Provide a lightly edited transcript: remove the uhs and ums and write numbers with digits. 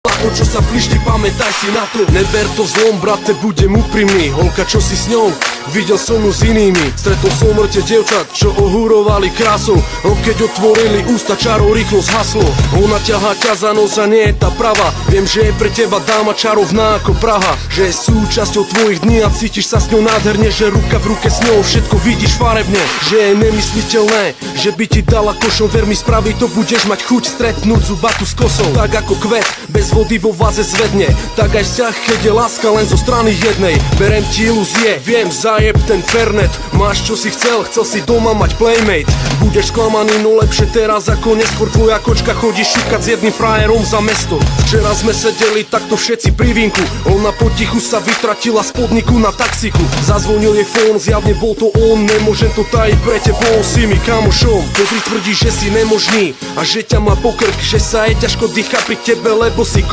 To, čo sa plišti, pamätaj si na to. Neber to zlom, brate, budem úprimný. Holka, čo si s ňou, videl som ju s inými. Stretol som mŕte dievčat, čo ohúrovali krásou. No keď otvorili ústa, čaro rýchlo zhaslo. Ona ťahá ťa za nos a nie je tá prava. Viem, že je pre teba dáma čarovná ako Praha. Že je súčasťou tvojich dní a cítiš sa s ňou nádherne. Že ruka v ruke s ňou všetko vidíš farebne. Že je nemysliteľné, že by ti dala košom. Ver mi, spraví to, budeš mať chuť stretnúť zubatu s kosou. Tak ako kvet, bez vody vo váze zvedne. Tak aj vzťah, keď je láska len zo strany jednej. Berem ti ilúzie, viem, zajeb ten fernet. Máš čo si chcel si doma mať playmate. Budeš sklamaný, no lepšie teraz ako neskôr. Tvoja kočka chodí šukať s jedným frajerom za mesto. Včera sme sedeli takto všetci pri vínku. Ona potichu sa vytratila z podniku na taxiku. Zazvonil jej fón, zjavne bol to on. Nemôžem to tajiť pre tebou, si mi kamošom. Pozri, tvrdí, že si nemožný a že ťa má pokrk, že sa jej ťažko dýcha pri tebe, lebo si